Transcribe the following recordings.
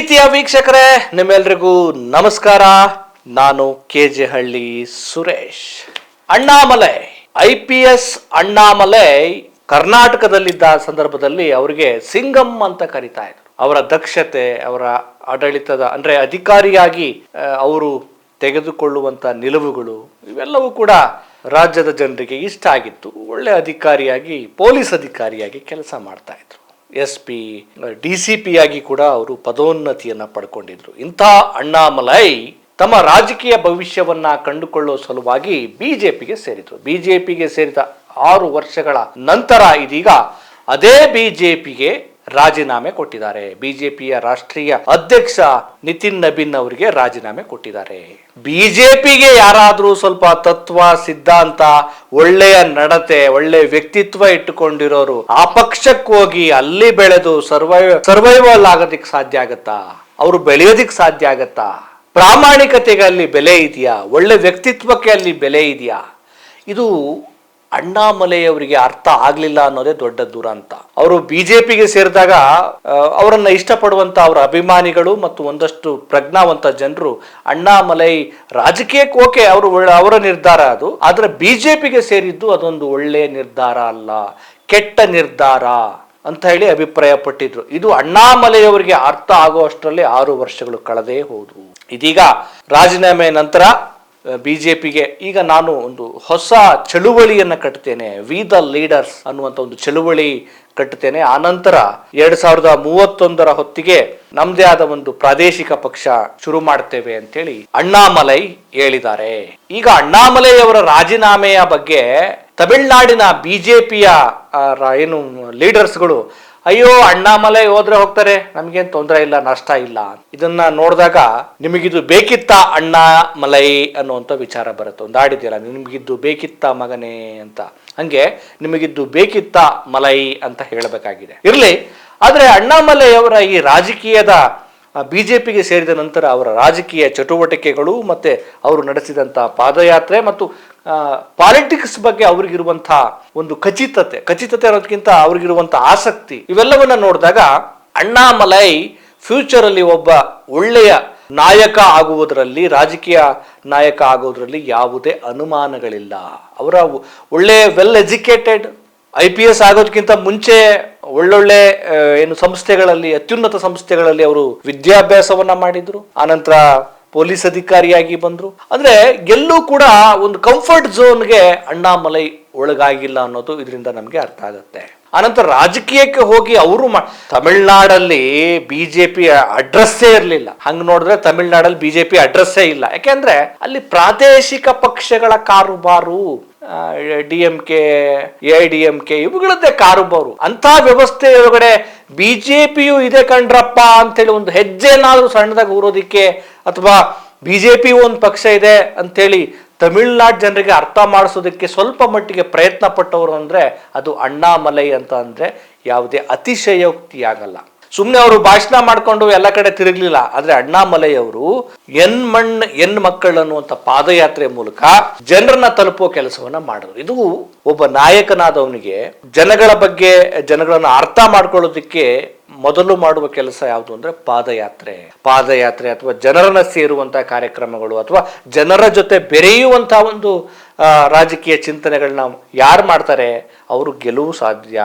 ಪ್ರೀತಿಯ ವೀಕ್ಷಕರೇ, ನಿಮ್ಮೆಲ್ರಿಗೂ ನಮಸ್ಕಾರ. ನಾನು ಕೆಜೆ ಹಳ್ಳಿ ಸುರೇಶ್. ಅಣ್ಣಾಮಲೈ IPS ಅಣ್ಣಾಮಲೈ ಕರ್ನಾಟಕದಲ್ಲಿದ್ದ ಸಂದರ್ಭದಲ್ಲಿ ಅವರಿಗೆ ಸಿಂಗಂ ಅಂತ ಕರೀತಾ ಇದ್ರು. ಅವರ ದಕ್ಷತೆ, ಅವರ ಆಡಳಿತದ ಅಂದ್ರೆ ಅಧಿಕಾರಿಯಾಗಿ ಅವರು ತೆಗೆದುಕೊಳ್ಳುವಂತ ನಿಲುವುಗಳು ಇವೆಲ್ಲವೂ ಕೂಡ ರಾಜ್ಯದ ಜನರಿಗೆ ಇಷ್ಟ ಆಗಿತ್ತು. ಒಳ್ಳೆ ಅಧಿಕಾರಿಯಾಗಿ, ಪೊಲೀಸ್ ಅಧಿಕಾರಿಯಾಗಿ ಕೆಲಸ ಮಾಡ್ತಾ ಇದ್ರು. SP DCP ಆಗಿ ಕೂಡ ಅವರು ಪದೋನ್ನತಿಯನ್ನ ಪಡ್ಕೊಂಡಿದ್ರು. ಇಂಥ ಅಣ್ಣಾಮಲೈ ತಮ್ಮ ರಾಜಕೀಯ ಭವಿಷ್ಯವನ್ನ ಕಂಡುಕೊಳ್ಳುವ ಸಲುವಾಗಿ ಬಿಜೆಪಿಗೆ ಸೇರಿದ್ರು. ಬಿಜೆಪಿಗೆ ಸೇರಿದ 6 ವರ್ಷಗಳ ನಂತರ ಇದೀಗ ಅದೇ ಬಿಜೆಪಿಗೆ ರಾಜೀನಾಮೆ ಕೊಟ್ಟಿದ್ದಾರೆ. ಬಿಜೆಪಿಯ ರಾಷ್ಟ್ರೀಯ ಅಧ್ಯಕ್ಷ ನಿತಿನ್ ನಬೀನ್ ಅವರಿಗೆ ರಾಜೀನಾಮೆ ಕೊಟ್ಟಿದ್ದಾರೆ. ಬಿಜೆಪಿಗೆ ಯಾರಾದ್ರೂ ಸ್ವಲ್ಪ ತತ್ವ, ಸಿದ್ಧಾಂತ, ಒಳ್ಳೆಯ ನಡತೆ, ಒಳ್ಳೆ ವ್ಯಕ್ತಿತ್ವ ಇಟ್ಟುಕೊಂಡಿರೋರು ಆ ಪಕ್ಷಕ್ಕೆ ಹೋಗಿ ಅಲ್ಲಿ ಬೆಳೆದು ಸರ್ವೈವಲ್ ಆಗೋದಿಕ್ ಸಾಧ್ಯ ಆಗತ್ತಾ? ಅವರು ಬೆಳೆಯೋದಿಕ್ ಸಾಧ್ಯ ಆಗತ್ತಾ? ಪ್ರಾಮಾಣಿಕತೆಗೆ ಅಲ್ಲಿ ಬೆಲೆ ಇದೆಯಾ? ಒಳ್ಳೆ ವ್ಯಕ್ತಿತ್ವಕ್ಕೆ ಅಲ್ಲಿ ಬೆಲೆ ಇದೆಯಾ? ಇದು ಅಣ್ಣಾಮಲೈ ಅವರಿಗೆ ಅರ್ಥ ಆಗ್ಲಿಲ್ಲ ಅನ್ನೋದೇ ದೊಡ್ಡ ದುರಂತ. ಅವರು ಬಿಜೆಪಿಗೆ ಸೇರಿದಾಗ ಅವರನ್ನ ಇಷ್ಟಪಡುವಂತ ಅವರ ಅಭಿಮಾನಿಗಳು ಮತ್ತು ಒಂದಷ್ಟು ಪ್ರಜ್ಞಾವಂತ ಜನರು ಅಣ್ಣಾಮಲೈ ರಾಜಕೀಯಕ್ಕೆ ಓಕೆ ಅವರ ನಿರ್ಧಾರ ಅದು, ಆದ್ರೆ ಬಿಜೆಪಿಗೆ ಸೇರಿದ್ದು ಅದೊಂದು ಒಳ್ಳೆಯ ನಿರ್ಧಾರ ಅಲ್ಲ, ಕೆಟ್ಟ ನಿರ್ಧಾರ ಅಂತ ಹೇಳಿ ಅಭಿಪ್ರಾಯ ಪಟ್ಟಿದ್ರು. ಇದು ಅಣ್ಣಾಮಲೈ ಅವರಿಗೆ ಅರ್ಥ ಆಗುವಷ್ಟರಲ್ಲಿ 6 ವರ್ಷಗಳು ಕಳೆದೇ ಹೋದವು. ಇದೀಗ ರಾಜೀನಾಮೆ ನಂತರ ಬಿಜೆಪಿಗೆ ಈಗ ನಾನು ಒಂದು ಹೊಸ ಚಳುವಳಿಯನ್ನ ಕಟ್ತೇನೆ, ವಿ ದ ಲೀಡರ್ಸ್ ಅನ್ನುವಂತ ಒಂದು ಚಳುವಳಿ ಕಟ್ಟುತ್ತೇನೆ. ಆನಂತರ 2031 ಹೊತ್ತಿಗೆ ನಮ್ದೇ ಆದ ಒಂದು ಪ್ರಾದೇಶಿಕ ಪಕ್ಷ ಶುರು ಮಾಡ್ತೇವೆ ಅಂತೇಳಿ ಅಣ್ಣಾಮಲೈ ಹೇಳಿದ್ದಾರೆ. ಈಗ ಅಣ್ಣಾಮಲೈ ಅವರ ರಾಜೀನಾಮೆಯ ಬಗ್ಗೆ ತಮಿಳುನಾಡಿನ ಬಿಜೆಪಿಯ ಏನು ಲೀಡರ್ಸ್ಗಳು, ಅಯ್ಯೋ ಅಣ್ಣಾಮಲೈ ಹೋದ್ರೆ ಹೋಗ್ತಾರೆ, ನಮ್ಗೇನ್ ತೊಂದರೆ ಇಲ್ಲ, ನಷ್ಟ ಇಲ್ಲ, ಇದನ್ನ ನೋಡಿದಾಗ ನಿಮಗಿದು ಬೇಕಿತ್ತ ಅಣ್ಣಾಮಲೈ ಅನ್ನುವಂಥ ವಿಚಾರ ಬರುತ್ತೆ. ಒಂದು ಆಡಿದ್ಯಲ್ಲ, ನಿಮಗಿದ್ದು ಬೇಕಿತ್ತ ಮಗನೇ ಅಂತ, ಹಂಗೆ ನಿಮಗಿದ್ದು ಬೇಕಿತ್ತ ಮಲೈ ಅಂತ ಹೇಳಬೇಕಾಗಿದೆ. ಇರ್ಲಿ, ಆದ್ರೆ ಅಣ್ಣಾಮಲೈ ಅವರ ಈ ರಾಜಕೀಯದ ಬಿಜೆಪಿಗೆ ಸೇರಿದ ನಂತರ ಅವರ ರಾಜಕೀಯ ಚಟುವಟಿಕೆಗಳು ಮತ್ತೆ ಅವರು ನಡೆಸಿದಂತ ಪಾದಯಾತ್ರೆ ಮತ್ತು ಪಾಲಿಟಿಕ್ಸ್ ಬಗ್ಗೆ ಅವ್ರಿಗಿರುವಂತಹ ಒಂದು ಖಚಿತತೆ ಅನ್ನೋದಕ್ಕಿಂತ ಅವ್ರಿಗಿರುವಂತಹ ಆಸಕ್ತಿ, ಇವೆಲ್ಲವನ್ನ ನೋಡಿದಾಗ ಅಣ್ಣಾಮಲೈ ಫ್ಯೂಚರ್ ಅಲ್ಲಿ ಒಬ್ಬ ಒಳ್ಳೆಯ ನಾಯಕ ಆಗುವುದರಲ್ಲಿ, ರಾಜಕೀಯ ನಾಯಕ ಆಗುವುದರಲ್ಲಿ ಯಾವುದೇ ಅನುಮಾನಗಳಿಲ್ಲ. ಅವರ ಒಳ್ಳೆ ವೆಲ್ ಎಜುಕೇಟೆಡ್, IPS ಆಗೋದಕ್ಕಿಂತ ಮುಂಚೆ ಒಳ್ಳೊಳ್ಳೆ ಏನು ಸಂಸ್ಥೆಗಳಲ್ಲಿ, ಅತ್ಯುನ್ನತ ಸಂಸ್ಥೆಗಳಲ್ಲಿ ಅವರು ವಿದ್ಯಾಭ್ಯಾಸವನ್ನ ಮಾಡಿದ್ರು. ಆನಂತರ ಪೊಲೀಸ್ ಅಧಿಕಾರಿಯಾಗಿ ಬಂದ್ರು. ಅಂದ್ರೆ ಎಲ್ಲೂ ಕೂಡ ಒಂದು ಕಂಫರ್ಟ್ ಝೋನ್ಗೆ ಅಣ್ಣಾಮಲೈ ಒಳಗಾಗಿಲ್ಲ ಅನ್ನೋದು ಇದರಿಂದ ನಮ್ಗೆ ಅರ್ಥ ಆಗುತ್ತೆ. ಆನಂತರ ರಾಜಕೀಯಕ್ಕೆ ಹೋಗಿ ಅವರು ತಮಿಳ್ನಾಡಲ್ಲಿ ಬಿಜೆಪಿ ಅಡ್ರೆಸ್ಸೇ ಇರಲಿಲ್ಲ. ಹಂಗ ನೋಡಿದ್ರೆ ತಮಿಳ್ನಾಡಲ್ಲಿ ಬಿಜೆಪಿ ಅಡ್ರೆಸ್ಸೇ ಇಲ್ಲ. ಯಾಕೆಂದ್ರೆ ಅಲ್ಲಿ ಪ್ರಾದೇಶಿಕ ಪಕ್ಷಗಳ ಕಾರುಬಾರು, DMK, AIDMK ಇವುಗಳದ್ದೇ ಕಾರುಬಾರು. ಅಂತ ವ್ಯವಸ್ಥೆ ಒಳಗಡೆ ಬಿಜೆಪಿಯು ಇದೆ ಕಂಡ್ರಪ್ಪ ಅಂತೇಳಿ ಒಂದು ಹೆಜ್ಜೆನಾದ್ರೂ ಸಣ್ಣದಾಗಿ ಊರೋದಿಕ್ಕೆ, ಅಥವಾ ಬಿಜೆಪಿ ಒಂದು ಪಕ್ಷ ಇದೆ ಅಂತೇಳಿ ತಮಿಳ್ನಾಡು ಜನರಿಗೆ ಅರ್ಥ ಮಾಡಿಸೋದಕ್ಕೆ ಸ್ವಲ್ಪ ಮಟ್ಟಿಗೆ ಪ್ರಯತ್ನ ಪಟ್ಟವರು ಅಂದ್ರೆ ಅದು ಅಣ್ಣಾಮಲೈ ಅಂತ ಅಂದ್ರೆ ಯಾವುದೇ ಅತಿಶಯೋಕ್ತಿ ಆಗಲ್ಲ. ಸುಮ್ಮನೆ ಅವರು ಭಾಷಣ ಮಾಡ್ಕೊಂಡು ಎಲ್ಲ ಕಡೆ ತಿರುಗ್ಲಿಲ್ಲ. ಆದ್ರೆ ಅಣ್ಣಾಮಲೈ ಅವರು ಎನ್ ಮಕ್ಕಳು ಅನ್ನುವಂಥ ಪಾದಯಾತ್ರೆ ಮೂಲಕ ಜನರನ್ನ ತಲುಪುವ ಕೆಲಸವನ್ನ ಮಾಡಿದ್ರು. ಇದು ಒಬ್ಬ ನಾಯಕನಾದವನಿಗೆ ಜನಗಳ ಬಗ್ಗೆ, ಜನಗಳನ್ನ ಅರ್ಥ ಮಾಡ್ಕೊಳ್ಳೋದಕ್ಕೆ ಮೊದಲು ಮಾಡುವ ಕೆಲಸ ಯಾವುದು ಅಂದ್ರೆ ಪಾದಯಾತ್ರೆ ಅಥವಾ ಜನರನ್ನ ಸೇರುವಂತಹ ಕಾರ್ಯಕ್ರಮಗಳು, ಅಥವಾ ಜನರ ಜೊತೆ ಬೆರೆಯುವಂತಹ ಒಂದು ರಾಜಕೀಯ ಚಿಂತನೆಗಳನ್ನ ಯಾರು ಮಾಡ್ತಾರೆ ಅವರು ಗೆಲುವು ಸಾಧ್ಯ,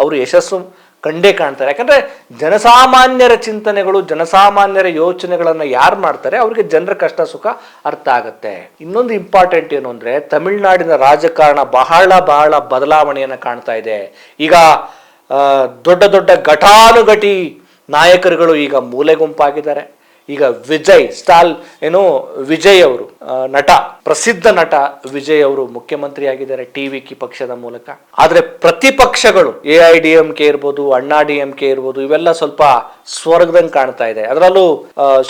ಅವರು ಯಶಸ್ಸು ಕಂಡೇ ಕಾಣ್ತಾರೆ. ಯಾಕಂದ್ರೆ ಜನಸಾಮಾನ್ಯರ ಚಿಂತನೆಗಳು, ಜನಸಾಮಾನ್ಯರ ಯೋಚನೆಗಳನ್ನ ಯಾರು ಮಾಡ್ತಾರೆ ಅವ್ರಿಗೆ ಜನರ ಕಷ್ಟ ಸುಖ ಅರ್ಥ ಆಗತ್ತೆ. ಇನ್ನೊಂದು ಇಂಪಾರ್ಟೆಂಟ್ ಏನು ಅಂದ್ರೆ ತಮಿಳುನಾಡಿನ ರಾಜಕಾರಣ ಬಹಳ ಬದಲಾವಣೆಯನ್ನ ಕಾಣ್ತಾ ಇದೆ. ಈಗ ದೊಡ್ಡ ಘಟಾನುಘಟಿ ನಾಯಕರುಗಳು ಈಗ ಮೂಲೆ ಗುಂಪಾಗಿದ್ದಾರೆ. ಈಗ ವಿಜಯ್ ಅವರು ಪ್ರಸಿದ್ಧ ನಟ ವಿಜಯ್ ಅವರು ಮುಖ್ಯಮಂತ್ರಿ ಆಗಿದ್ದಾರೆ TVK ಪಕ್ಷದ ಮೂಲಕ. ಆದ್ರೆ ಪ್ರತಿಪಕ್ಷಗಳು AIDMK ಇರ್ಬೋದು, ಅಣ್ಣಾ DMK ಇರ್ಬೋದು, ಇವೆಲ್ಲ ಸ್ವಲ್ಪ ಸ್ವರ್ಗದಂಗೆ ಕಾಣ್ತಾ ಇದೆ. ಅದರಲ್ಲೂ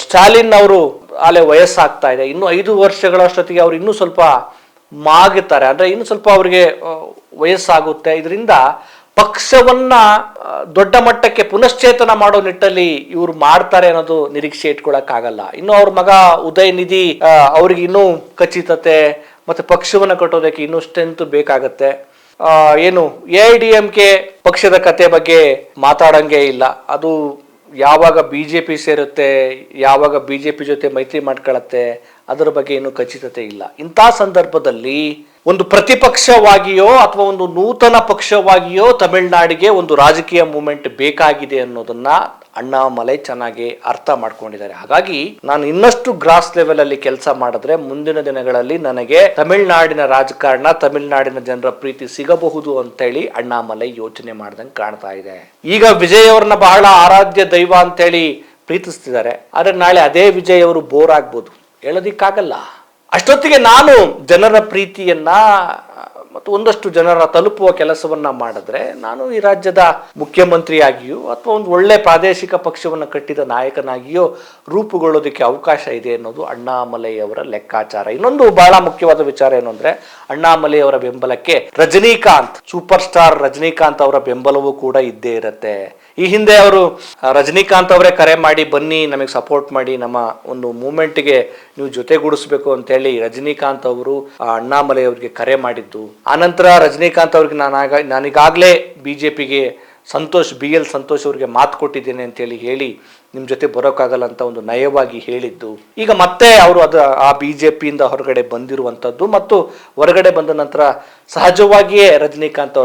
ಸ್ಟಾಲಿನ್ ಅವರು ಅಲ್ಲೇ ವಯಸ್ಸಾಗ್ತಾ ಇದೆ. ಇನ್ನು 5 ವರ್ಷಗಳಷ್ಟೊತ್ತಿಗೆ ಅವ್ರು ಇನ್ನೂ ಸ್ವಲ್ಪ ಮಾಗುತ್ತಾರೆ, ಅಂದ್ರೆ ಇನ್ನು ಸ್ವಲ್ಪ ಅವ್ರಿಗೆ ವಯಸ್ಸಾಗುತ್ತೆ. ಇದರಿಂದ ಪಕ್ಷವನ್ನ ದೊಡ್ಡ ಮಟ್ಟಕ್ಕೆ ಪುನಶ್ಚೇತನ ಮಾಡೋ ನಿಟ್ಟಲ್ಲಿ ಇವರು ಮಾಡ್ತಾರೆ ಅನ್ನೋದು ನಿರೀಕ್ಷೆ ಇಟ್ಕೊಳಕ್ಕಾಗಲ್ಲ. ಇನ್ನು ಅವ್ರ ಮಗ ಉದಯನಿಧಿ ಅವ್ರಿಗೆ ಇನ್ನೂ ಖಚಿತತೆ ಮತ್ತೆ ಪಕ್ಷವನ್ನ ಕಟ್ಟೋದಕ್ಕೆ ಇನ್ನೂ ಸ್ಟ್ರೆಂತ್ ಬೇಕಾಗತ್ತೆ. ಏನು AIDMK ಪಕ್ಷದ ಕತೆ ಬಗ್ಗೆ ಮಾತಾಡಂಗೆ ಇಲ್ಲ. ಅದು ಯಾವಾಗ BJP ಸೇರುತ್ತೆ, ಯಾವಾಗ BJP ಜೊತೆ ಮೈತ್ರಿ ಮಾಡ್ಕೊಳ್ಳುತ್ತೆ, ಅದರ ಬಗ್ಗೆ ಇನ್ನೂ ಖಚಿತತೆ ಇಲ್ಲ. ಇಂಥ ಸಂದರ್ಭದಲ್ಲಿ ಒಂದು ಪ್ರತಿಪಕ್ಷವಾಗಿಯೋ ಅಥವಾ ಒಂದು ನೂತನ ಪಕ್ಷವಾಗಿಯೋ ತಮಿಳುನಾಡಿಗೆ ಒಂದು ರಾಜಕೀಯ ಮೂವ್ಮೆಂಟ್ ಬೇಕಾಗಿದೆ ಅನ್ನೋದನ್ನ ಅಣ್ಣಾಮಲೈ ಚೆನ್ನಾಗಿ ಅರ್ಥ ಮಾಡ್ಕೊಂಡಿದ್ದಾರೆ. ಹಾಗಾಗಿ ನಾನು ಇನ್ನಷ್ಟು ಗ್ರಾಸ್ ಲೆವೆಲ್ ಅಲ್ಲಿ ಕೆಲಸ ಮಾಡಿದ್ರೆ ಮುಂದಿನ ದಿನಗಳಲ್ಲಿ ನನಗೆ ತಮಿಳುನಾಡಿನ ರಾಜಕಾರಣ, ತಮಿಳುನಾಡಿನ ಜನರ ಪ್ರೀತಿ ಸಿಗಬಹುದು ಅಂತೇಳಿ ಅಣ್ಣಾಮಲೈ ಯೋಚನೆ ಮಾಡ್ದಂಗೆ ಕಾಣ್ತಾ ಇದೆ. ಈಗ ವಿಜಯ್ ಅವ್ರನ್ನ ಬಹಳ ಆರಾಧ್ಯ ದೈವ ಅಂತೇಳಿ ಪ್ರೀತಿಸ್ತಿದ್ದಾರೆ. ಆದ್ರೆ ನಾಳೆ ಅದೇ ವಿಜಯ್ ಅವರು ಬೋರ್ ಆಗ್ಬೋದು, ಹೇಳೋದಿಕ್ಕಾಗಲ್ಲ. ಅಷ್ಟೊತ್ತಿಗೆ ನಾನು ಜನರ ಪ್ರೀತಿಯನ್ನ ಮತ್ತು ಒಂದಷ್ಟು ಜನರ ತಲುಪುವ ಕೆಲಸವನ್ನ ಮಾಡಿದ್ರೆ ನಾನು ಈ ರಾಜ್ಯದ ಮುಖ್ಯಮಂತ್ರಿಯಾಗಿಯೋ ಅಥವಾ ಒಂದು ಒಳ್ಳೆ ಪ್ರಾದೇಶಿಕ ಪಕ್ಷವನ್ನು ಕಟ್ಟಿದ ನಾಯಕನಾಗಿಯೋ ರೂಪುಗೊಳ್ಳೋದಕ್ಕೆ ಅವಕಾಶ ಇದೆ ಅನ್ನೋದು ಅಣ್ಣಾಮಲೈ ಅವರ ಲೆಕ್ಕಾಚಾರ. ಇನ್ನೊಂದು ಬಹಳ ಮುಖ್ಯವಾದ ವಿಚಾರ ಏನು ಅಂದ್ರೆ, ಅಣ್ಣಾಮಲೈ ಅವರ ಬೆಂಬಲಕ್ಕೆ ರಜನಿಕಾಂತ್, ಸೂಪರ್ ಸ್ಟಾರ್ ರಜನಿಕಾಂತ್ ಅವರ ಬೆಂಬಲವೂ ಕೂಡ ಇದ್ದೇ ಇರುತ್ತೆ. ಈ ಹಿಂದೆ ಅವರು ರಜನಿಕಾಂತ್ ಅವರೇ ಕರೆ ಮಾಡಿ ಬನ್ನಿ ನಮಗೆ ಸಪೋರ್ಟ್ ಮಾಡಿ, ನಮ್ಮ ಒಂದು ಮೂವ್ಮೆಂಟ್ಗೆ ನೀವು ಜೊತೆಗೂಡಿಸ್ಬೇಕು ಅಂತೇಳಿ ರಜನಿಕಾಂತ್ ಅವರು ಅಣ್ಣಾಮಲೈ ಅವರಿಗೆ ಕರೆ ಮಾಡಿದ್ದು. ಆನಂತರ ರಜನಿಕಾಂತ್ ಅವ್ರಿಗೆ ನಾನೀಗಾಗಲೇ BJPಗೆ BL ಸಂತೋಷ್ ಅವ್ರಿಗೆ ಮಾತು ಕೊಟ್ಟಿದ್ದೇನೆ ಅಂತೇಳಿ ಹೇಳಿ ನಿಮ್ಮ ಜೊತೆ ಬರೋಕ್ಕಾಗಲ್ಲ ಅಂತ ಒಂದು ನಯವಾಗಿ ಹೇಳಿದ್ದು. ಈಗ ಮತ್ತೆ ಅವರು ಆ BJPಯಿಂದ ಹೊರಗಡೆ ಬಂದಿರುವಂಥದ್ದು ಮತ್ತು ಹೊರಗಡೆ ಬಂದ ನಂತರ ಸಹಜವಾಗಿಯೇ ರಜನಿಕಾಂತ್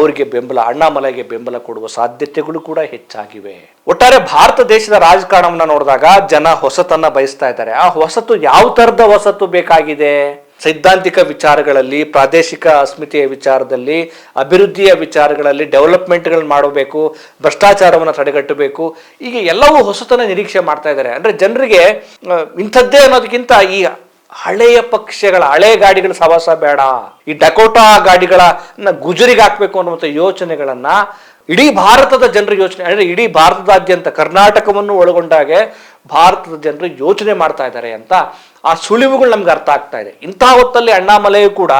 ಅವರಿಗೆ ಬೆಂಬಲ, ಅಣ್ಣಾಮಲೈಗೆ ಬೆಂಬಲ ಕೊಡುವ ಸಾಧ್ಯತೆಗಳು ಕೂಡ ಹೆಚ್ಚಾಗಿವೆ. ಒಟ್ಟಾರೆ ಭಾರತ ದೇಶದ ರಾಜಕಾರಣವನ್ನ ನೋಡಿದಾಗ ಜನ ಹೊಸತನ್ನ ಬಯಸ್ತಾ ಇದ್ದಾರೆ. ಆ ಹೊಸತು ಯಾವ ತರದ ಹೊಸತು ಬೇಕಾಗಿದೆ? ಸೈದ್ಧಾಂತಿಕ ವಿಚಾರಗಳಲ್ಲಿ, ಪ್ರಾದೇಶಿಕ ಅಸ್ಮಿತೆಯ ವಿಚಾರದಲ್ಲಿ, ಅಭಿವೃದ್ಧಿಯ ವಿಚಾರಗಳಲ್ಲಿ ಡೆವಲಪ್ಮೆಂಟ್ಗಳನ್ನ ಮಾಡಬೇಕು, ಭ್ರಷ್ಟಾಚಾರವನ್ನು ತಡೆಗಟ್ಟಬೇಕು, ಈಗ ಎಲ್ಲವೂ ಹೊಸತನ ನಿರೀಕ್ಷೆ ಮಾಡ್ತಾ ಇದ್ದಾರೆ. ಅಂದ್ರೆ ಜನರಿಗೆ ಇಂಥದ್ದೇ ಅನ್ನೋದಕ್ಕಿಂತ ಈ ಹಳೆಯ ಪಕ್ಷಗಳ ಹಳೆ ಗಾಡಿಗಳ ಸವಾಸ ಬೇಡ, ಈ ಡಕೋಟಾ ಗಾಡಿಗಳನ್ನ ಗುಜರಿಗೆ ಹಾಕ್ಬೇಕು ಅನ್ನುವಂಥ ಯೋಚನೆಗಳನ್ನ ಇಡೀ ಭಾರತದ ಜನರ ಯೋಚನೆ, ಅಂದ್ರೆ ಇಡೀ ಭಾರತದಾದ್ಯಂತ ಕರ್ನಾಟಕವನ್ನು ಒಳಗೊಂಡಾಗೆ ಭಾರತದ ಜನರು ಯೋಚನೆ ಮಾಡ್ತಾ ಇದ್ದಾರೆ ಅಂತ ಆ ಸುಳಿವುಗಳು ನಮ್ಗೆ ಅರ್ಥ ಆಗ್ತಾ ಇದೆ. ಇಂತಹ ಹೊತ್ತಲ್ಲಿ ಅಣ್ಣಾಮಲೈಯು ಕೂಡ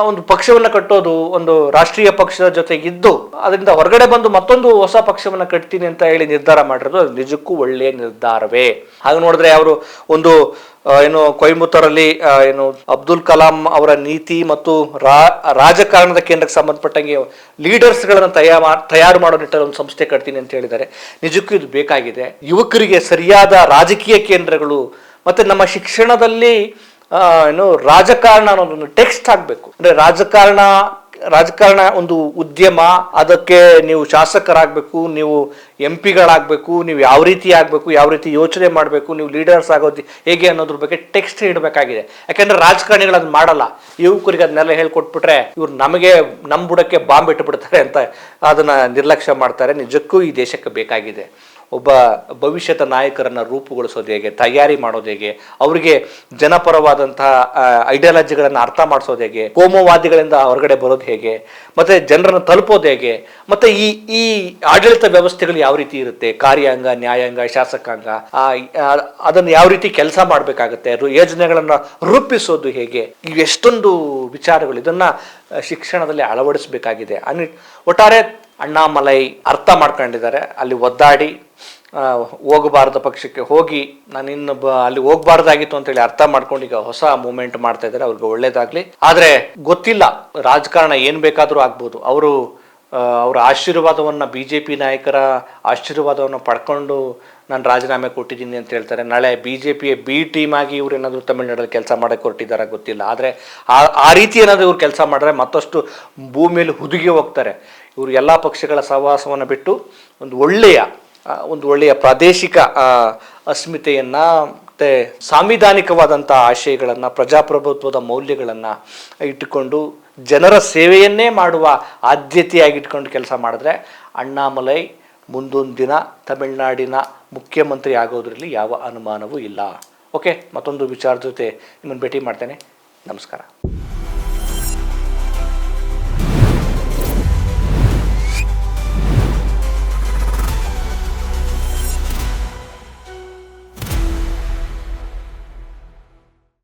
ಒಂದು ಪಕ್ಷವನ್ನ ಕಟ್ಟೋದು, ಒಂದು ರಾಷ್ಟ್ರೀಯ ಪಕ್ಷದ ಜೊತೆಗಿದ್ದು ಅದರಿಂದ ಹೊರಗಡೆ ಬಂದು ಮತ್ತೊಂದು ಹೊಸ ಪಕ್ಷವನ್ನ ಕಟ್ತೀನಿ ಅಂತ ಹೇಳಿ ನಿರ್ಧಾರ ಮಾಡಿರೋದು ಅದು ನಿಜಕ್ಕೂ ಒಳ್ಳೆಯ ನಿರ್ಧಾರವೇ. ಹಾಗೆ ನೋಡಿದ್ರೆ ಅವರು ಒಂದು ಕೊಯಂಬತ್ತೂರಲ್ಲಿ ಅಬ್ದುಲ್ ಕಲಾಂ ಅವರ ನೀತಿ ಮತ್ತು ರಾಜಕಾರಣದ ಕೇಂದ್ರಕ್ಕೆ ಸಂಬಂಧಪಟ್ಟಂಗೆ ಲೀಡರ್ಸ್ಗಳನ್ನು ತಯಾರು ಮಾಡೋ ನಿಟ್ಟಲ್ಲಿ ಒಂದು ಸಂಸ್ಥೆ ಕಟ್ತೀನಿ ಅಂತ ಹೇಳಿದ್ದಾರೆ. ನಿಜಕ್ಕೂ ಇದು ಬೇಕಾಗಿದೆ. ಯುವಕರಿಗೆ ಸರಿಯಾದ ರಾಜಕೀಯ ಕೇಂದ್ರಗಳು ಮತ್ತೆ ನಮ್ಮ ಶಿಕ್ಷಣದಲ್ಲಿ ರಾಜಕಾರಣ ಅನ್ನೋದೊಂದು ಟೆಕ್ಸ್ಟ್ ಆಗ್ಬೇಕು. ಅಂದ್ರೆ ರಾಜಕಾರಣ ಒಂದು ಉದ್ಯಮ, ಅದಕ್ಕೆ ನೀವು ಶಾಸಕರಾಗಬೇಕು, ನೀವು MP ಗಳಾಗಬೇಕು, ನೀವು ಯಾವ ರೀತಿ ಆಗಬೇಕು, ಯಾವ ರೀತಿ ಯೋಚನೆ ಮಾಡಬೇಕು, ನೀವು ಲೀಡರ್ಸ್ ಆಗೋದು ಹೇಗೆ ಅನ್ನೋದ್ರ ಬಗ್ಗೆ ಟೆಕ್ಸ್ಟ್ ಇಡಬೇಕಾಗಿದೆ. ಯಾಕಂದ್ರೆ ರಾಜಕಾರಣಿಗಳು ಅದನ್ನ ಮಾಡಲ್ಲ. ಯುವಕರಿಗೆ ಅದನ್ನೆಲ್ಲ ಹೇಳ್ಕೊಟ್ಬಿಟ್ರೆ ಇವ್ರು ನಮ್ಮ ಬುಡಕ್ಕೆ ಬಾಂಬ್ ಇಟ್ಟುಬಿಡ್ತಾರೆ ಅಂತ ಅದನ್ನ ನಿರ್ಲಕ್ಷ್ಯ ಮಾಡ್ತಾರೆ. ನಿಜಕ್ಕೂ ಈ ದೇಶಕ್ಕೆ ಬೇಕಾಗಿದೆ ಒಬ್ಬ ಭವಿಷ್ಯದ ನಾಯಕರನ್ನ ರೂಪುಗೊಳಿಸೋದು ಹೇಗೆ, ತಯಾರಿ ಮಾಡೋದು ಹೇಗೆ, ಅವರಿಗೆ ಜನಪರವಾದಂತಹ ಐಡಿಯಾಲಜಿಗಳನ್ನು ಅರ್ಥ ಮಾಡಿಸೋದು ಹೇಗೆ, ಕೋಮುವಾದಿಗಳಿಂದ ಹೊರಗಡೆ ಬರೋದು ಹೇಗೆ, ಮತ್ತೆ ಜನರನ್ನು ತಲುಪೋದು ಹೇಗೆ, ಮತ್ತೆ ಈ ಆಡಳಿತ ವ್ಯವಸ್ಥೆಗಳು ಯಾವ ರೀತಿ ಇರುತ್ತೆ, ಕಾರ್ಯಾಂಗ, ನ್ಯಾಯಾಂಗ, ಶಾಸಕಾಂಗ, ಅದನ್ನು ಯಾವ ರೀತಿ ಕೆಲಸ ಮಾಡಬೇಕಾಗುತ್ತೆ, ಯೋಜನೆಗಳನ್ನು ರೂಪಿಸೋದು ಹೇಗೆ, ಇವೆಷ್ಟೊಂದು ವಿಚಾರಗಳು, ಇದನ್ನ ಶಿಕ್ಷಣದಲ್ಲಿ ಅಳವಡಿಸಬೇಕಾಗಿದೆ. ಒಟ್ಟಾರೆ ಅಣ್ಣಾಮಲೈ ಅರ್ಥ ಮಾಡ್ಕೊಂಡಿದ್ದಾರೆ. ಅಲ್ಲಿ ಒದ್ದಾಡಿ ಹೋಗಬಾರ್ದ ಪಕ್ಷಕ್ಕೆ ಹೋಗಿ ನಾನು ಅಲ್ಲಿ ಹೋಗ್ಬಾರ್ದಾಗಿತ್ತು ಅಂತೇಳಿ ಅರ್ಥ ಮಾಡ್ಕೊಂಡು ಈಗ ಹೊಸ ಮೂವ್ಮೆಂಟ್ ಮಾಡ್ತಾ ಇದ್ದಾರೆ. ಅವ್ರಿಗೆ ಒಳ್ಳೇದಾಗ್ಲಿ. ಆದ್ರೆ ಗೊತ್ತಿಲ್ಲ, ರಾಜಕಾರಣ ಏನ್ ಬೇಕಾದ್ರೂ ಆಗ್ಬೋದು. ಅವರ ಆಶೀರ್ವಾದವನ್ನ, BJP ನಾಯಕರ ಆಶೀರ್ವಾದವನ್ನು ಪಡ್ಕೊಂಡು ನಾನು ರಾಜೀನಾಮೆ ಕೊಟ್ಟಿದ್ದೀನಿ ಅಂತ ಹೇಳ್ತಾರೆ. ನಾಳೆ BJPಯ B ಟೀಮ್ ಆಗಿ ಇವ್ರು ಏನಾದ್ರು ತಮಿಳುನಾಡಲ್ಲಿ ಕೆಲಸ ಮಾಡಕ್ಕೆ ಹೊರಟಿದ್ದಾರೆ ಗೊತ್ತಿಲ್ಲ. ಆದ್ರೆ ಆ ರೀತಿ ಏನಾದ್ರು ಇವ್ರು ಕೆಲಸ ಮಾಡಿದ್ರೆ ಮತ್ತಷ್ಟು ಭೂಮಿಯಲ್ಲಿ ಹುದುಗಿ ಹೋಗ್ತಾರೆ. ಇವರು ಎಲ್ಲಾ ಪಕ್ಷಗಳ ಸಹವಾಸವನ್ನು ಬಿಟ್ಟು ಒಂದು ಒಳ್ಳೆಯ ಪ್ರಾದೇಶಿಕ ಅಸ್ಮಿತೆಯನ್ನ ಮತ್ತೆ ಸಾಂವಿಧಾನಿಕವಾದಂತಹ ಆಶಯಗಳನ್ನ, ಪ್ರಜಾಪ್ರಭುತ್ವದ ಮೌಲ್ಯಗಳನ್ನ ಇಟ್ಟುಕೊಂಡು ಜನರ ಸೇವೆಯನ್ನೇ ಮಾಡುವ ಆದ್ಯತೆಯಾಗಿಟ್ಕೊಂಡು ಕೆಲಸ ಮಾಡಿದ್ರೆ ಅಣ್ಣಾಮಲೈ ಮುಂದೊಂದು ದಿನ ತಮಿಳುನಾಡಿನ ಮುಖ್ಯಮಂತ್ರಿ ಆಗೋದ್ರಲ್ಲಿ ಯಾವ ಅನುಮಾನವೂ ಇಲ್ಲ. ಓಕೆ, ಮತ್ತೊಂದು ವಿಚಾರದ ಜೊತೆ ನಿಮ್ಮನ್ನು ಭೇಟಿ ಮಾಡ್ತೇನೆ. ನಮಸ್ಕಾರ.